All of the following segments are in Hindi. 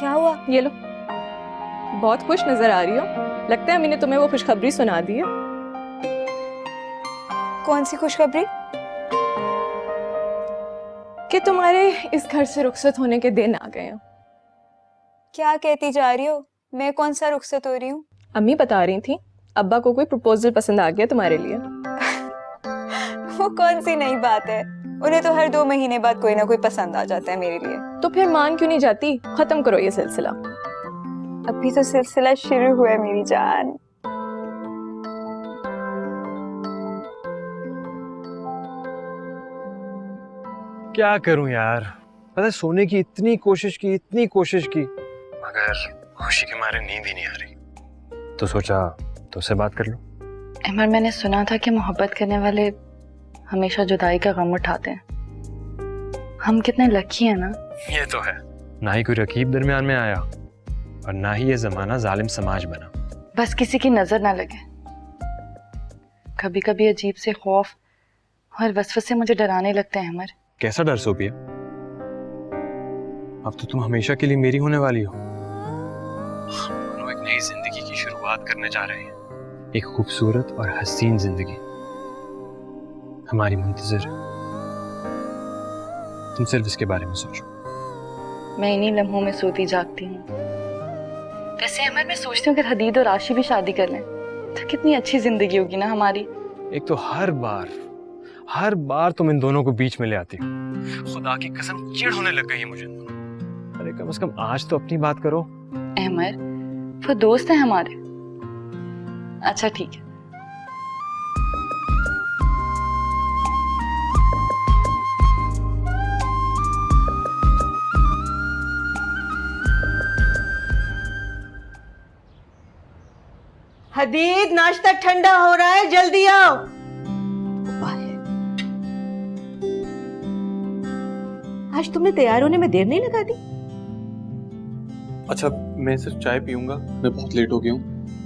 क्या हुआ? ये लो, बहुत खुश नजर आ रही हो। लगता है मैंने तुम्हें वो खुशखबरी सुना दी है। कौन सी खुशखबरी? कि तुम्हारे इस घर से रुखसत होने के दिन आ गए हैं। क्या कहती जा रही हो? मैं कौन सा रुखसत हो रही हूँ? अम्मी बता रही थी अब्बा को कोई प्रपोजल पसंद आ गया तुम्हारे लिए। वो कौन सी नई बात है? उन्हें तो हर 2 महीने बाद कोई ना कोई पसंद आ जाता है मेरे लिए। तो फिर मान क्यों नहीं जाती? खत्म करो ये सिलसिला। अभी तो सिलसिला शुरू हुआ है मेरी जान। क्या करूं यार, पता है सोने की इतनी कोशिश की मगर खुशी के मारे नींद ही नहीं आ रही। तो सोचा तुझसे बात कर लूं। अमर, मैंने सुना था कि मोहब्बत करने वाले हमेशा जुदाई का गम उठाते हैं। हम कितने लकी हैं ना। ये तो है, ना ही कोई रकीब दरमियान में आया और ना ही ये जमाना जालिम समाज बना। बस किसी की नजर ना लगे। कभी कभी अजीब से खौफ और वसवसे मुझे डराने लगते हैं अमर। कैसा डर सोफिया? अब तो तुम हमेशा के लिए मेरी होने वाली हो। हम दोनों एक नई जिंदगी की शुरुआत करने जा रहे हैं। एक खूबसूरत और हसीन जिंदगी हमारी मुंतजर है। तुम सिर्फ इसके बारे में सोचो। मैं इन्हीं लम्हों में सोती जागती हूँ। वैसे अमर, मैं सोचती हूँ कि हदीद और आशी भी शादी कर लें तो कितनी अच्छी जिंदगी होगी ना हमारी। एक तो हर बार तुम इन दोनों को बीच में ले आती हो। खुदा की कसम चिढ़ होने लग गई है मुझे इन दोनों। अरे कम से कम आज तो अपनी बात करो। अमर, वो दोस्त हैं हमारे। अच्छा ठीक है। हदीद, नाश्ता ठंडा हो रहा है, जल्दी आओ। आज तुमने तैयार होने में देर नहीं लगा दी? अच्छा, मैं सिर्फ चाय पीऊंगा, मैं बहुत लेट हो गया हूँ।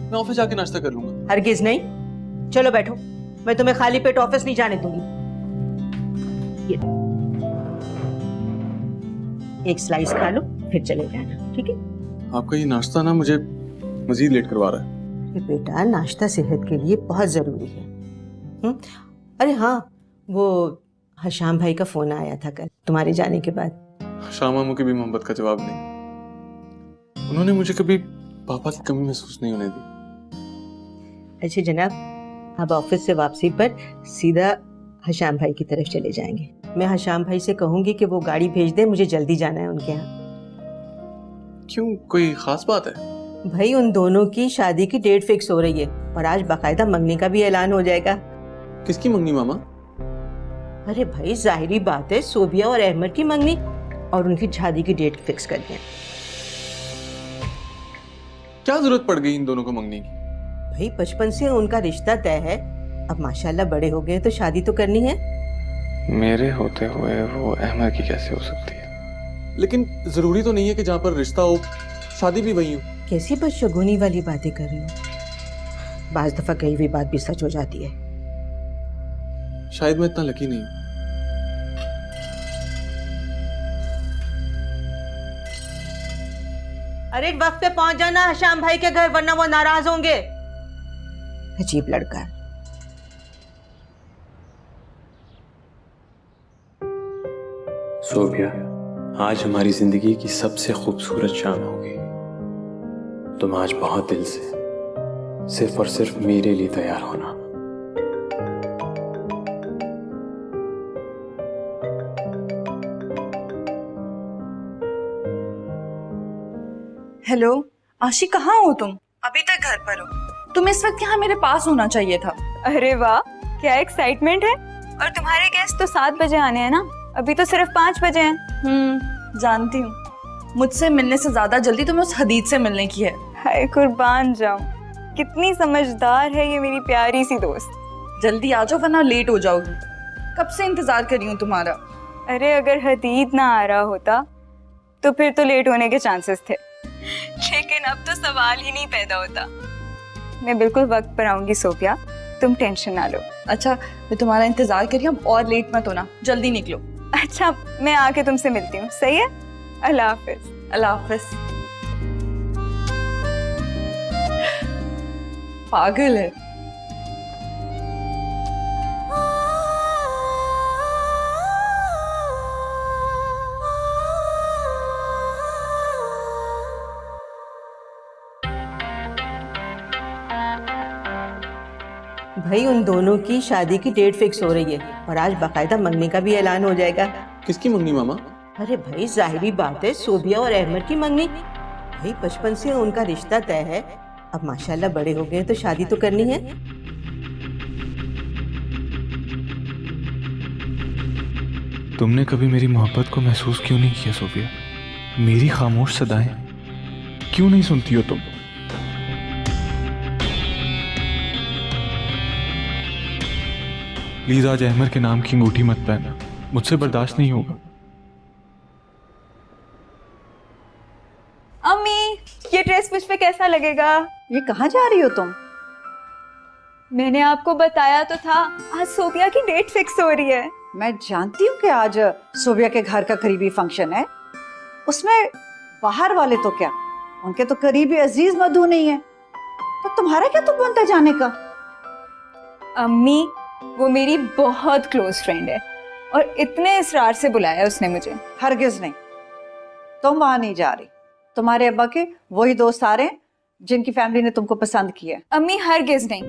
मैं ऑफिस जाके नाश्ता कर लूंगा। हरगिज नहीं। चलो बैठो, मैं तुम्हें खाली पेट ऑफिस नहीं जाने दूंगी। ये एक स्लाइस खा लो, फिर चले जाना, ठीक है? आपका ये नाश्ता ना मुझे मजीद लेट करवा रहा है। बेटा, नाश्ता सेहत के लिए बहुत जरूरी है। अरे हाँ, वो हशाम भाई का फोन आया था कल तुम्हारे जाने के बाद। शाम मामू की भी मोहब्बत का जवाब नहीं। उन्होंने मुझे कभी पापा की कमी महसूस नहीं होने दी। अच्छा जनाब, अब ऑफिस से वापसी पर सीधा हशाम भाई की तरफ चले जाएंगे। मैं हशाम भाई से कहूंगी कि वो गाड़ी भेज दे, मुझे जल्दी जाना है उनके यहाँ। क्यों, कोई खास बात है? भाई, उन दोनों की शादी की डेट फिक्स हो रही है और आज बाकायदा मंगनी का भी ऐलान हो जाएगा। किसकी मंगनी मामा? अरे भाई, जाहिरी बात है, सोबिया और अहमद की मंगनी, और उनकी शादी की डेट फिक्स कर दिया। क्या जरूरत पड़ गई इन दोनों को मंगनी की? भाई, बचपन से उनका रिश्ता तय है, अब माशाल्लाह बड़े हो गए तो शादी तो करनी है। मेरे होते हुए वो अहमद की कैसे हो सकती है? लेकिन जरूरी तो नहीं है कि जहाँ पर रिश्ता हो शादी भी वही हो। कैसी बदशगुनी वाली बातें कर रही हो? बाज दफा कही हुई बात भी सच हो जाती है। शायद मैं इतना लकी नहीं हूं। अरे वक्त पे पहुंच जाना हशाम भाई के घर, वरना वो नाराज होंगे। अजीब लड़का है। सोबिया, आज हमारी जिंदगी की सबसे खूबसूरत शाम होगी। तुम आज बहुत दिल से सिर्फ और सिर्फ मेरे लिए तैयार होना। हेलो आशी, कहाँ हो तुम? अभी तक घर पर हो? तुम इस वक्त यहाँ मेरे पास होना चाहिए था। अरे वाह, क्या एक्साइटमेंट है। और तुम्हारे गेस्ट तो 7 बजे आने हैं ना, अभी तो सिर्फ 5 बजे हैं। जानती हूँ, मुझसे मिलने से ज्यादा जल्दी तुम्हें उस हदीद से मिलने की है। हाय कुर्बान जाऊं, कितनी समझदार है ये मेरी प्यारी सी दोस्त। जल्दी आ जाओ वरना लेट हो जाओगी। कब से इंतजार कर रही हूँ तुम्हारा। अरे अगर हदीद ना आ रहा होता तो फिर तो लेट होने के चांसेस थे, लेकिन अब तो सवाल ही नहीं पैदा होता। मैं बिल्कुल वक्त पर आऊंगी सोफिया, तुम टेंशन ना लो। अच्छा, मैं तुम्हारा इंतजार कर रही हूँ, और लेट मत होना, जल्दी निकलो। अच्छा, मैं आके तुमसे मिलती हूँ, सही है? अल्लाह हाफिज। अल्लाह हाफिज। पागल है। भाई उन दोनों की शादी की डेट फिक्स हो रही है और आज बाकायदा मंगनी का भी ऐलान हो जाएगा। किसकी मंगनी मामा? अरे भाई जाहिरी बात है, सोबिया और अहमद की मंगनी। भाई बचपन से उनका रिश्ता तय है, अब माशाल्लाह बड़े हो गए तो शादी तो करनी है। तुमने कभी मेरी मोहब्बत को महसूस क्यों नहीं किया सोफिया? मेरी खामोश सदाएं क्यों नहीं सुनती हो तुम? प्लीज आज अहमद के नाम की अंगूठी मत पहनना, मुझसे बर्दाश्त नहीं होगा। अम्मी, ये ड्रेस मुझ पे कैसा लगेगा? ये कहाँ जा रही हो तुम? मैंने आपको बताया तो था, आज सोफिया की डेट फिक्स हो रही है। मैं जानती हूँ कि आज सोबिया के घर का करीबी फंक्शन है, उसमें बाहर वाले तो क्या, उनके तो करीबी अजीज मधु नहीं है, तो तुम्हारा क्या तुम बनता जाने का? अम्मी, वो मेरी बहुत क्लोज फ्रेंड है और इतने इसरार से बुलाया उसने मुझे। हरगिज नहीं, तुम वहां नहीं जा रही। तुम्हारे अब्बा के वही दोस्त आ रहे हैं जिनकी फैमिली ने तुमको पसंद किया है। अम्मी हरगिज नहीं,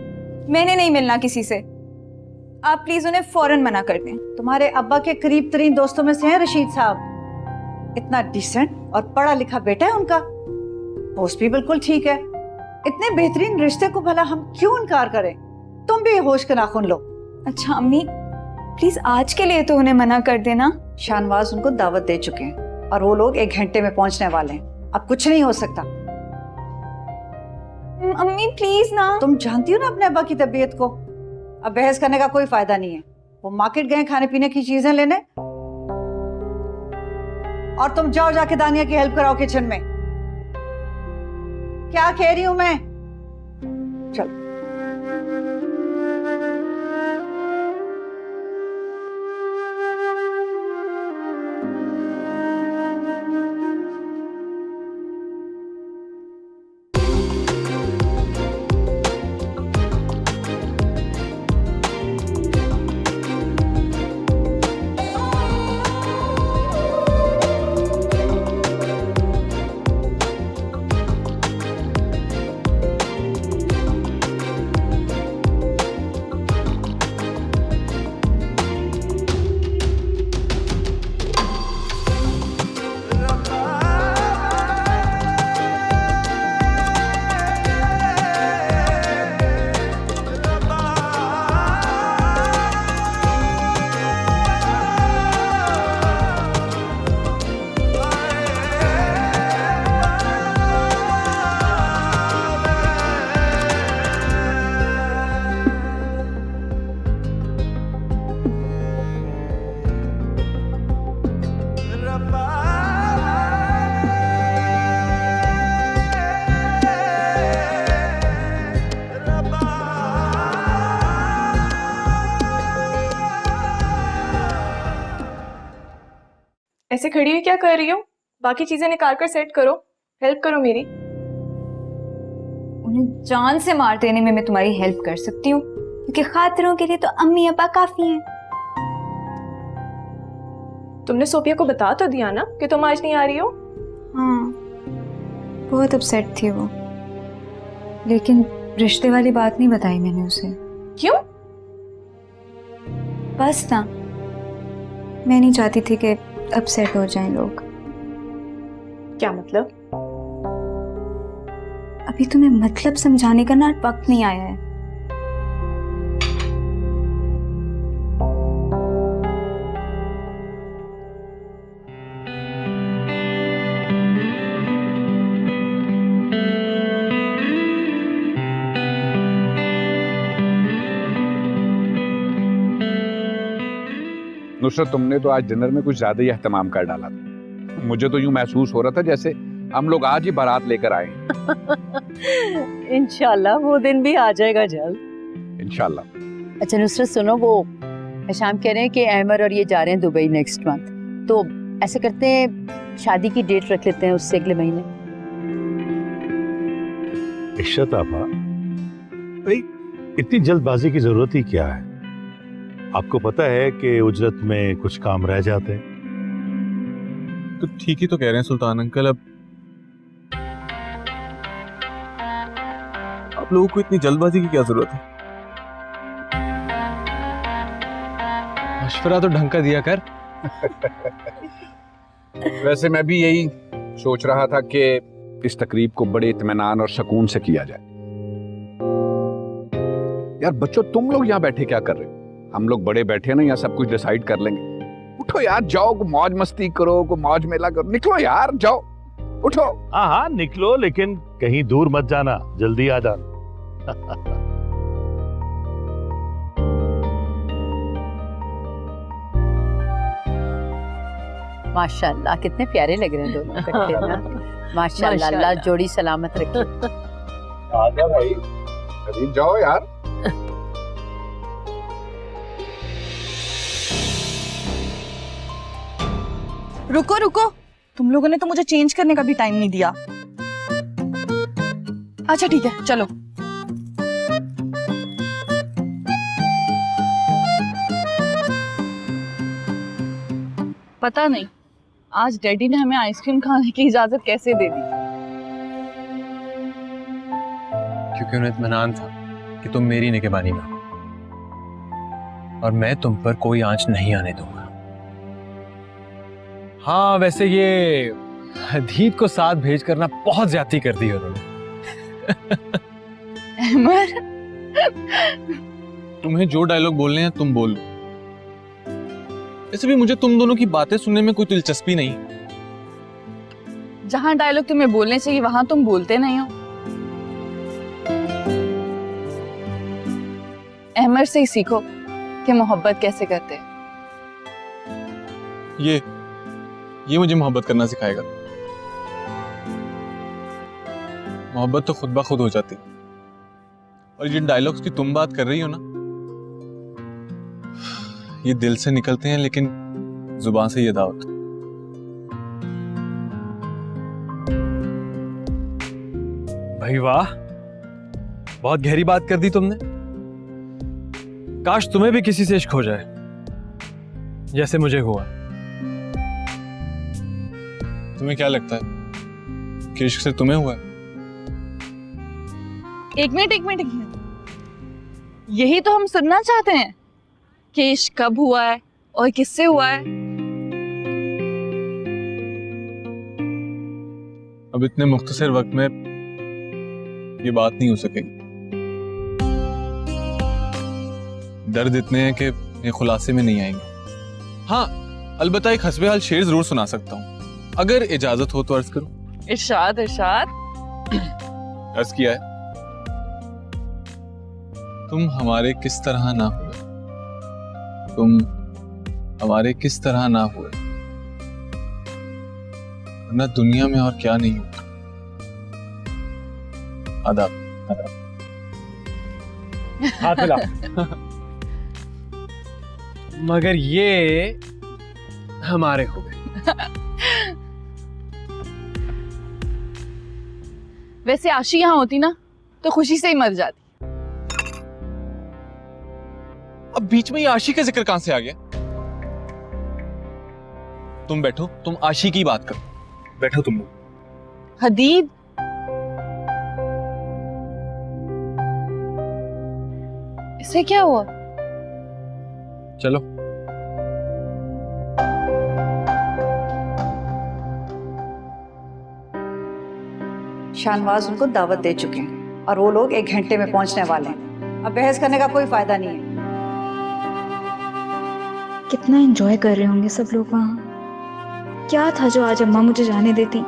मैंने नहीं मिलना किसी से, आप प्लीज उन्हें फौरन मना कर दें। तुम्हारे अब्बा के करीब तरीन दोस्तों में से है रशीद साहब, इतना डिसेंट और पढ़ा लिखा बेटा है उनका, पोस्ट भी बिल्कुल ठीक है। इतने बेहतरीन रिश्ते को भला हम क्यों इनकार करें? तुम भी होश के नाखून लो। अच्छा अम्मी, प्लीज आज के लिए तो उन्हें मना कर देना। शाहनवाज उनको दावत दे चुके हैं और वो लोग 1 घंटे में पहुंचने वाले हैं, अब कुछ नहीं हो सकता। अम्मी प्लीज ना। तुम जानती हो ना अपने अब्बा की तबीयत को, अब बहस करने का कोई फायदा नहीं है। वो मार्केट गए खाने पीने की चीजें लेने, और तुम जाओ जाके दानिया की हेल्प कराओ किचन में। क्या कह रही हूं मैं? चलो। ऐसे खड़ी हुई क्या कर रही हो? बाकी चीजें निकाल कर सेट करो, हेल्प करो मेरी। उन्हें जान से मार देने में मैं तुम्हारी हेल्प कर सकती हूँ, क्योंकि खातिरों के लिए तो अम्मी अब्बा काफी हैं। तुमने सोफिया को बता तो दिया ना कि तुम आज नहीं आ रही हो? हाँ, बहुत अपसेट थी वो, लेकिन रिश्ते वाली बात नहीं बताई मैंने उसे। क्यों? बस ना, मैं नहीं चाहती थी कि अपसेट हो जाएं लोग। क्या मतलब? अभी तुम्हें मतलब समझाने का ना वक्त नहीं आया है। नुसरत, तुमने तो आज डिनर में कुछ ज्यादा ही एहतमाम कर डाला था। मुझे तो यूं महसूस हो रहा था जैसे हम लोग आज ही बारात लेकर आए। इंशाल्लाह वो दिन भी आ जाएगा जल्द। इंशाल्लाह। अच्छा नुसरत सुनो, वो शाम कह रहे हैं कि अहमद और ये जा रहे हैं दुबई नेक्स्ट मंथ, तो ऐसे करते हैं शादी की डेट रख लेते हैं उससे अगले महीने। इश्रत आपा, भाई इतनी जल्दबाजी की जरूरत ही क्या है? आपको पता है कि उजरत में कुछ काम रह जाते हैं। तो ठीक ही तो कह रहे हैं सुल्तान अंकल। अब आप लोगों को इतनी जल्दबाजी की क्या जरूरत है? मशवरा तो ढंग का दिया कर। वैसे मैं भी यही सोच रहा था कि इस तकरीब को बड़े इत्मीनान और सुकून से किया जाए। यार बच्चों, तुम लोग यहाँ बैठे क्या कर रहे हो? हम लोग बड़े बैठे ना, यहाँ सब कुछ डिसाइड कर लेंगे। उठो यार, जाओ, को मौज मस्ती करो, को मौज मेला करो। निकलो यार, जाओ, उठो। हाँ हाँ निकलो, लेकिन कहीं दूर मत जाना, जल्दी आ जाना। माशाल्लाह कितने प्यारे लग रहे हैं दोनों इकट्ठे ना। माशाल्लाह, अल्लाह जोड़ी सलामत रखे। आजा भाई, अभी जाओ यार। रुको रुको, तुम लोगों ने तो मुझे चेंज करने का भी टाइम नहीं दिया। अच्छा ठीक है, चलो। पता नहीं आज डैडी ने हमें आइसक्रीम खाने की इजाजत कैसे दे दी। क्योंकि उन्हें इत्मीनान था कि तुम मेरी निगहबानी में हो और मैं तुम पर कोई आंच नहीं आने दूंगा। हाँ वैसे ये हदीद को साथ भेज करना बहुत ज्यादती कर दी उन्होंने। अहमर, तुम्हें जो डायलॉग बोलने हैं तुम बोल लो। वैसे भी मुझे तुम दोनों की बातें सुनने में कोई दिलचस्पी नहीं। जहां डायलॉग तुम्हें बोलने चाहिए वहां तुम बोलते नहीं हो। अहमर से ही सीखो कि मोहब्बत कैसे करते हैं। ये मुझे मोहब्बत करना सिखाएगा। मोहब्बत तो खुद ब खुद हो जाती। और जिन डायलॉग्स की तुम बात कर रही हो ना, ये दिल से निकलते हैं लेकिन जुबान से ये अदा होता। भाई वाह, बहुत गहरी बात कर दी तुमने। काश तुम्हें भी किसी से इश्क हो जाए जैसे मुझे हुआ। तुम्हें क्या लगता है कि इश्क से तुम्हें हुआ है? एक मिनट। यही तो हम सुनना चाहते हैं कि इश्क कब हुआ है और किससे हुआ है। अब इतने मुख्तसर वक्त में ये बात नहीं हो सकेगी। दर्द इतने हैं कि ये खुलासे में नहीं आएंगे। हाँ, अलबत्ता एक हस्बे हाल शेर जरूर सुना सकता हूँ, अगर इजाजत हो तो। अर्ज करूं? इरशाद। अर्ज किया है। तुम हमारे किस तरह ना हुए, तुम हमारे किस तरह ना हुए, वरना दुनिया में और क्या नहीं होता। आदाब। हाथ मिला। मगर ये हमारे हो गए। वैसे आशी यहाँ होती ना तो खुशी से ही मर जाती। अब बीच में ये आशी का जिक्र कहां से आ गया? तुम बैठो, तुम आशी की बात करो। बैठो तुम लोग। हदीद, इसे क्या हुआ? चलो। शाहनवाज उनको दावत दे चुके हैं और वो लोग 1 घंटे में पहुंचने वाले हैं। अब बहस करने का कोई फायदा नहीं है। कितना एंजॉय कर रहे होंगे सब लोग वहाँ। क्या था जो आज अम्मा मुझे जाने देती?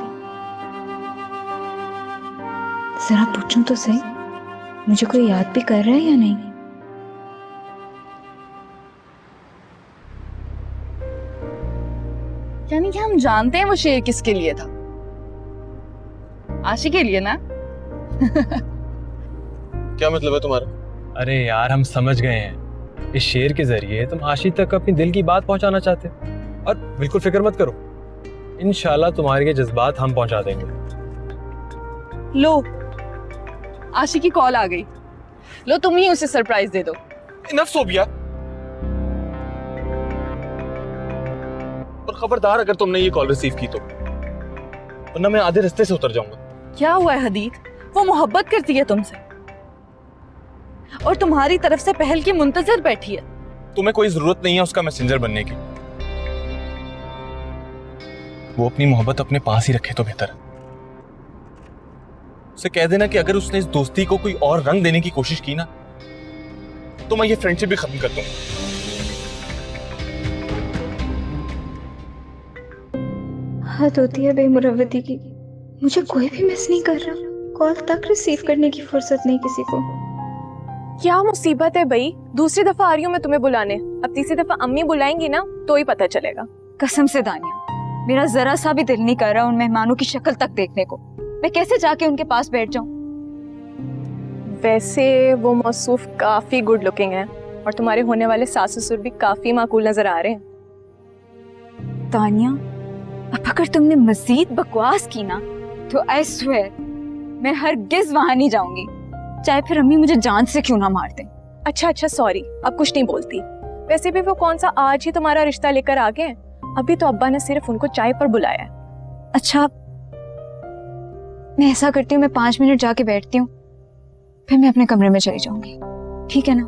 जरा पूछूं तो सही, मुझे कोई याद भी कर रहा है या नहीं? यानी कि हम जानते हैं वो शेर किसके लिए था। आशी के लिए ना। क्या मतलब है तुम्हारा? अरे यार, हम समझ गए हैं। इस शेर के जरिए तुम आशी तक अपनी दिल की बात पहुंचाना चाहते हो। और बिल्कुल फिक्र मत करो, इंशाल्लाह तुम्हारे ये जज्बात हम पहुंचा देंगे। लो, आशी की कॉल आ गई। लो तुम ही उसे सरप्राइज दे दो। इनफ सोबिया। और खबरदार अगर तुमने ये कॉल रिसीव की तो, वरना मैं आधे रास्ते से उतर जाऊंगा। क्या हुआ है हदीद? वो मोहब्बत करती है तुमसे और तुम्हारी तरफ से पहल की मुंतजर बैठी है। तुम्हें कोई जरूरत नहीं है उसका मैसेंजर बनने की। वो अपनी मोहब्बत अपने पास ही रखे तो बेहतर है। उसे कह देना कि अगर उसने इस दोस्ती को कोई और रंग देने की कोशिश की ना, तो मैं ये फ्रेंडशिप भी खत्म कर दूंगा। हद होती है बेमुरवती की। मुझे कोई भी मिस नहीं कर रहा, कॉल तक रिसीव करने की फुर्सत नहीं किसी को। क्या मुसीबत है भाई? दूसरी दफा आ रही हूँ मैं तुम्हें बुलाने, अब तीसरी दफा अम्मी बुलाएंगी ना तो ही पता चलेगा। कसम से दानिया, मेरा जरा सा भी दिल नहीं कर रहा उन मेहमानों की शक्ल तक देखने को। मैं कैसे जाके उनके पास बैठ जाऊं? वैसे वो मौसूफ काफी गुड लुकिंग है और तुम्हारे होने वाले सास ससुर भी काफी माकूल नजर आ रहे हैं। तानिया, अब अगर तुमने मजीद बकवास की ना तो आई स्वेयर मैं हरगिज वहां नहीं जाऊंगी, चाहे फिर अम्मी मुझे जान से क्यों ना मार दें। अच्छा अच्छा सॉरी, अब कुछ नहीं बोलती। वैसे भी वो कौन सा आज ही तुम्हारा रिश्ता लेकर आ गए? अभी तो अब्बा ने सिर्फ उनको चाय पर बुलाया है। अच्छा, मैं ऐसा करती हूँ, मैं 5 मिनट जाके बैठती हूँ, फिर मैं अपने कमरे में चली जाऊंगी, ठीक है ना?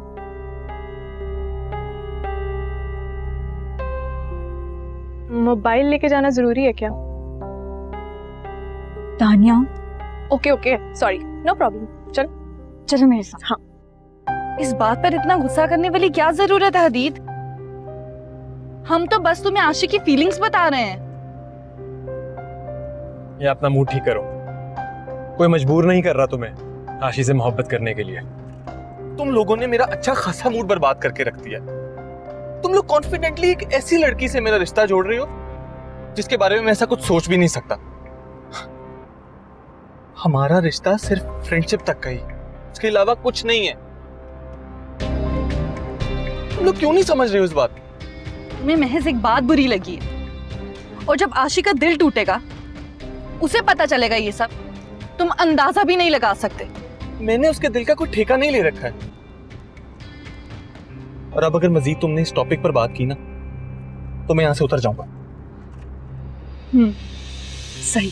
मोबाइल लेके जाना जरूरी है क्या? Tania, okay okay sorry, no problem, चलो मेरे साथ। हाँ, इस बात पर इतना गुस्सा करने वाली क्या जरूरत है हदीद? हम तो बस तुम्हें आशिक की फीलिंग्स बता रहे हैं। ये अपना मूड ठीक करो, कोई मजबूर नहीं कर रहा तुम्हें आशी से मोहब्बत करने के लिए। तुम लोगों ने मेरा अच्छा खासा मूड बर्बाद करके रख दिया। तुम लोग कॉन्फिडेंटली एक ऐसी लड़की से मेरा रिश्ता जोड़ रहे हो जिसके बारे में मैं ऐसा कुछ सोच भी नहीं सकता। हमारा रिश्ता सिर्फ फ्रेंडशिप तक का ही, इसके अलावा कुछ नहीं है। तुम लोग क्यों नहीं समझ रहे हो इस बात? तुम्हें महज एक बात बुरी लगी है और जब आशिक का दिल टूटेगा उसे पता चलेगा ये सब, तुम अंदाजा भी नहीं लगा सकते। मैंने उसके दिल का कोई ठेका नहीं ले रखा है। और अब अगर मजीद तुमने इस टॉपिक पर बात की ना तो मैं यहां से उतर जाऊंगा। सही।